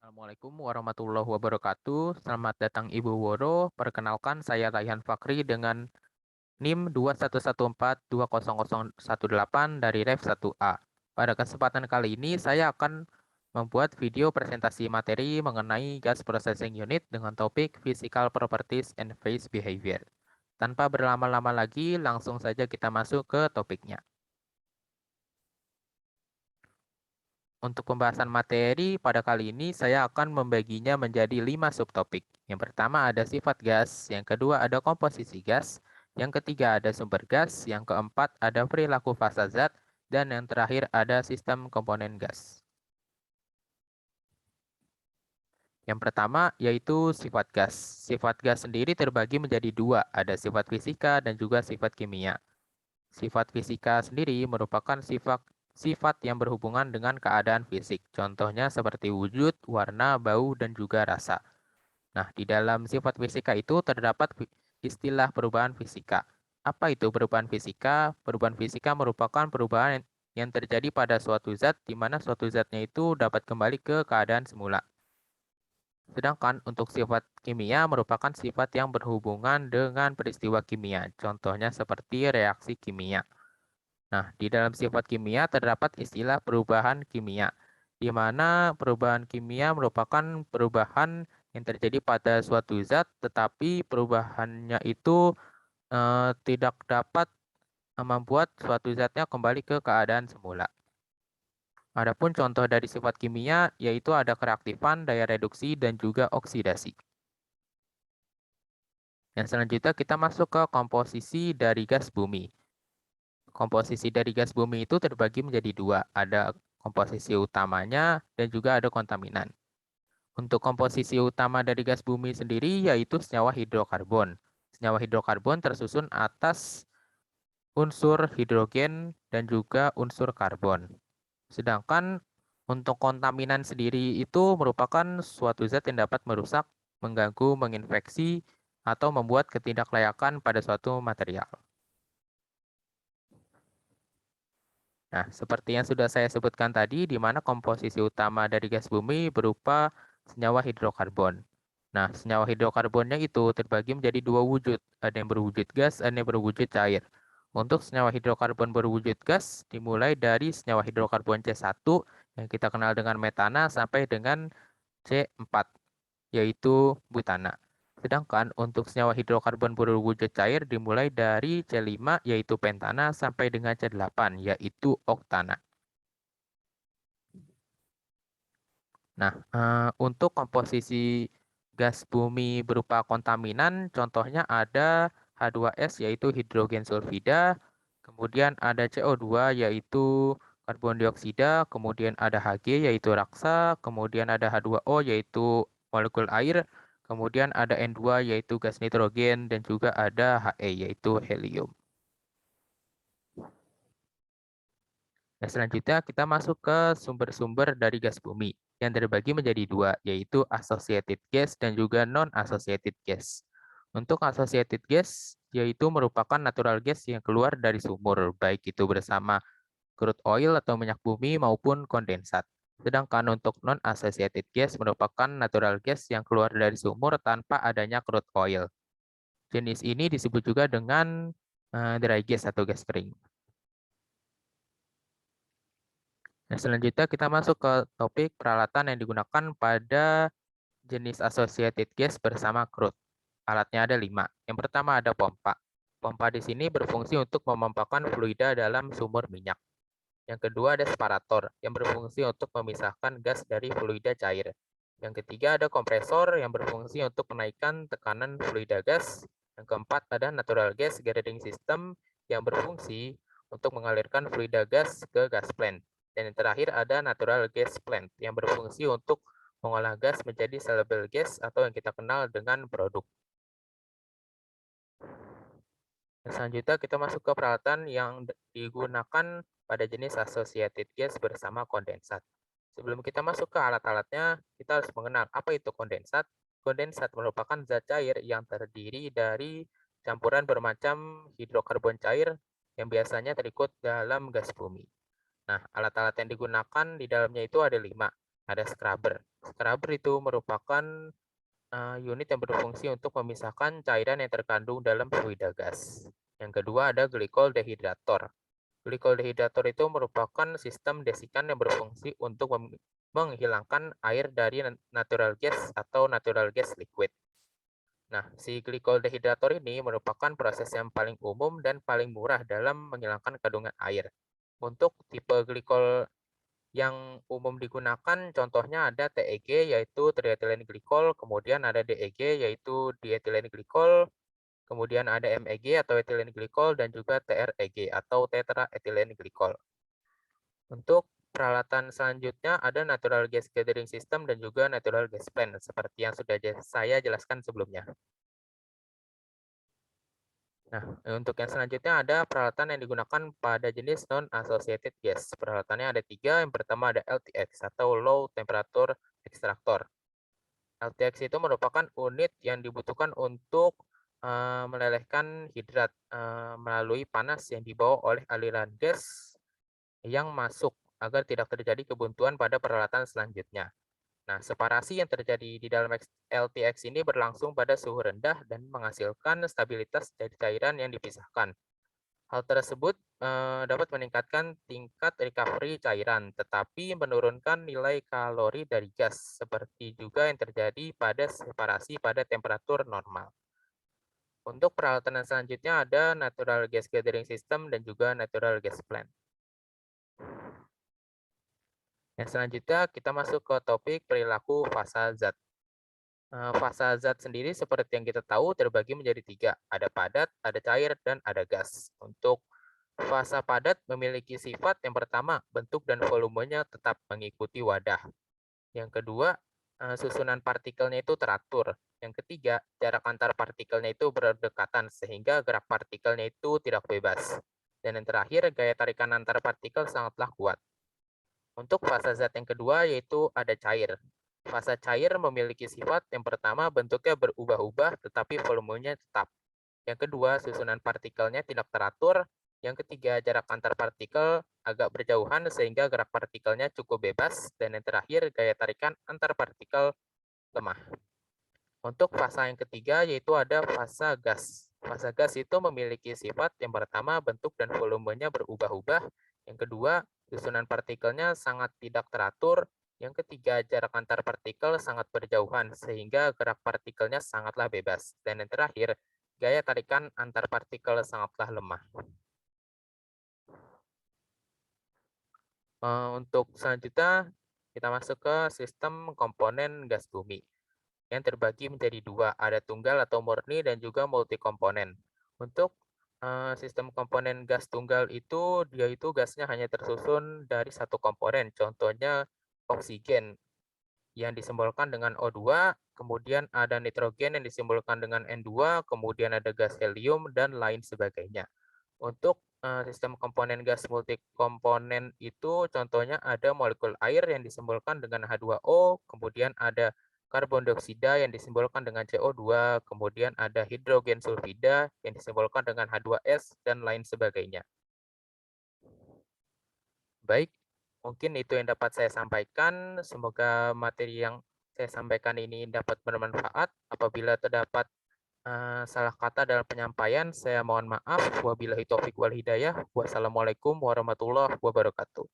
Assalamualaikum warahmatullahi wabarakatuh. Selamat datang Ibu Woro. Perkenalkan saya Raihan Fakri dengan NIM 2114200118 dari Ref 1A. Pada kesempatan kali ini saya akan membuat video presentasi materi mengenai Gas Processing Unit dengan topik Physical Properties and Phase Behavior. Tanpa berlama-lama lagi, langsung saja kita masuk ke topiknya. Untuk pembahasan materi pada kali ini saya akan membaginya menjadi 5 subtopik. Yang pertama ada sifat gas, yang kedua ada komposisi gas, yang ketiga ada sumber gas, yang keempat ada perilaku fasa zat, dan yang terakhir ada sistem komponen gas. Yang pertama yaitu sifat gas. Sifat gas sendiri terbagi menjadi dua, ada sifat fisika dan juga sifat kimia. Sifat fisika sendiri merupakan sifat yang berhubungan dengan keadaan fisik. Contohnya seperti wujud, warna, bau, dan juga rasa. Nah, di dalam sifat fisika itu terdapat istilah perubahan fisika. Apa itu perubahan fisika? Perubahan fisika merupakan perubahan yang terjadi pada suatu zat di mana suatu zatnya itu dapat kembali ke keadaan semula. Sedangkan untuk sifat kimia merupakan sifat yang berhubungan dengan peristiwa kimia. Contohnya seperti reaksi kimia. Nah, di dalam sifat kimia terdapat istilah perubahan kimia, di mana perubahan kimia merupakan perubahan yang terjadi pada suatu zat, tetapi perubahannya itu tidak dapat membuat suatu zatnya kembali ke keadaan semula. Adapun contoh dari sifat kimia yaitu ada kereaktifan, daya reduksi, dan juga oksidasi. Yang selanjutnya kita masuk ke komposisi dari gas bumi. Komposisi dari gas bumi itu terbagi menjadi dua, ada komposisi utamanya dan juga ada kontaminan. Untuk komposisi utama dari gas bumi sendiri yaitu senyawa hidrokarbon. Senyawa hidrokarbon tersusun atas unsur hidrogen dan juga unsur karbon. Sedangkan untuk kontaminan sendiri itu merupakan suatu zat yang dapat merusak, mengganggu, menginfeksi, atau membuat ketidaklayakan pada suatu material. Nah, seperti yang sudah saya sebutkan tadi, di mana komposisi utama dari gas bumi berupa senyawa hidrokarbon. Nah, senyawa hidrokarbonnya itu terbagi menjadi dua wujud, ada yang berwujud gas, ada yang berwujud cair. Untuk senyawa hidrokarbon berwujud gas, dimulai dari senyawa hidrokarbon C1 yang kita kenal dengan metana sampai dengan C4, yaitu butana. Sedangkan untuk senyawa hidrokarbon berwujud cair dimulai dari C5 yaitu pentana sampai dengan C8 yaitu oktana. Nah, untuk komposisi gas bumi berupa kontaminan contohnya ada H2S yaitu hidrogen sulfida, kemudian ada CO2 yaitu karbon dioksida, kemudian ada Hg yaitu raksa, kemudian ada H2O yaitu molekul air, kemudian ada N2 yaitu gas nitrogen, dan juga ada He yaitu helium. Nah, selanjutnya kita masuk ke sumber-sumber dari gas bumi yang terbagi menjadi dua, yaitu associated gas dan juga non-associated gas. Untuk associated gas, yaitu merupakan natural gas yang keluar dari sumur, baik itu bersama crude oil atau minyak bumi maupun kondensat. Sedangkan untuk non-associated gas merupakan natural gas yang keluar dari sumur tanpa adanya crude oil. Jenis ini disebut juga dengan dry gas atau gas kering. Nah, selanjutnya kita masuk ke topik peralatan yang digunakan pada jenis associated gas bersama crude. Alatnya ada 5. Yang pertama ada pompa. Pompa di sini berfungsi untuk memompakan fluida dalam sumur minyak. Yang kedua ada separator yang berfungsi untuk memisahkan gas dari fluida cair. Yang ketiga ada kompresor yang berfungsi untuk menaikkan tekanan fluida gas. Yang keempat ada natural gas gathering system yang berfungsi untuk mengalirkan fluida gas ke gas plant. Dan yang terakhir ada natural gas plant yang berfungsi untuk mengolah gas menjadi soluble gas atau yang kita kenal dengan produk. Selanjutnya kita masuk ke peralatan yang digunakan pada jenis associated gas bersama kondensat. Sebelum kita masuk ke alat-alatnya, kita harus mengenal apa itu kondensat. Kondensat merupakan zat cair yang terdiri dari campuran bermacam hidrokarbon cair yang biasanya terikut dalam gas bumi. Nah, alat-alat yang digunakan di dalamnya itu ada 5. ada scrubber. Scrubber itu merupakan unit yang berfungsi untuk memisahkan cairan yang terkandung dalam fluida gas. Yang kedua ada glikol dehidrator. Glikol dehidrator itu merupakan sistem desikan yang berfungsi untuk menghilangkan air dari natural gas atau natural gas liquid. Nah, si glikol dehidrator ini merupakan proses yang paling umum dan paling murah dalam menghilangkan kandungan air. Untuk tipe glikol yang umum digunakan contohnya ada TEG yaitu triethylene glycol, kemudian ada DEG yaitu diethylene glycol, kemudian ada MEG atau ethylene glycol dan juga TREG atau tetraethylene glycol. Untuk peralatan selanjutnya ada natural gas gathering system dan juga natural gas plant seperti yang sudah saya jelaskan sebelumnya. Nah, untuk yang selanjutnya ada peralatan yang digunakan pada jenis non-associated gas. Peralatannya ada 3. Yang pertama ada LTX atau Low Temperature Extractor. LTX itu merupakan unit yang dibutuhkan untuk melelehkan hidrat melalui panas yang dibawa oleh aliran gas yang masuk agar tidak terjadi kebuntuan pada peralatan selanjutnya. Nah, separasi yang terjadi di dalam LTX ini berlangsung pada suhu rendah dan menghasilkan stabilitas dari cairan yang dipisahkan. Hal tersebut dapat meningkatkan tingkat recovery cairan, tetapi menurunkan nilai kalori dari gas, seperti juga yang terjadi pada separasi pada temperatur normal. Untuk peralatan yang selanjutnya ada natural gas gathering system dan juga natural gas plant. Yang selanjutnya kita masuk ke topik perilaku fasa zat. Fasa zat sendiri seperti yang kita tahu terbagi menjadi 3, ada padat, ada cair, dan ada gas. Untuk fasa padat memiliki sifat yang pertama, bentuk dan volumenya tetap mengikuti wadah. Yang kedua, susunan partikelnya itu teratur. Yang ketiga, jarak antar partikelnya itu berdekatan sehingga gerak partikelnya itu tidak bebas. Dan yang terakhir, gaya tarikan antar partikel sangatlah kuat. Untuk fasa zat yang kedua yaitu ada cair. Fasa cair memiliki sifat yang pertama bentuknya berubah-ubah tetapi volumenya tetap. Yang kedua susunan partikelnya tidak teratur. Yang ketiga jarak antar partikel agak berjauhan sehingga gerak partikelnya cukup bebas. Dan yang terakhir gaya tarikan antar partikel lemah. Untuk fasa yang ketiga yaitu ada fasa gas. Fasa gas itu memiliki sifat yang pertama bentuk dan volumenya berubah-ubah. Yang kedua, susunan partikelnya sangat tidak teratur. Yang ketiga, jarak antar partikel sangat berjauhan sehingga gerak partikelnya sangatlah bebas. Dan yang terakhir, gaya tarikan antar partikel sangatlah lemah. Untuk selanjutnya, kita masuk ke sistem komponen gas bumi yang terbagi menjadi 2, ada tunggal atau murni dan juga multikomponen. Untuk sistem komponen gas tunggal itu, dia itu gasnya hanya tersusun dari satu komponen, contohnya oksigen yang disimbolkan dengan O2, kemudian ada nitrogen yang disimbolkan dengan N2, kemudian ada gas helium, dan lain sebagainya. Untuk sistem komponen gas multikomponen itu contohnya ada molekul air yang disimbolkan dengan H2O, kemudian ada karbon dioksida yang disimbolkan dengan CO2, kemudian ada hidrogen sulfida yang disimbolkan dengan H2S, dan lain sebagainya. Baik, mungkin itu yang dapat saya sampaikan. Semoga materi yang saya sampaikan ini dapat bermanfaat. Apabila terdapat salah kata dalam penyampaian, saya mohon maaf. Wabillahi taufik wal hidayah. Wassalamualaikum warahmatullahi wabarakatuh.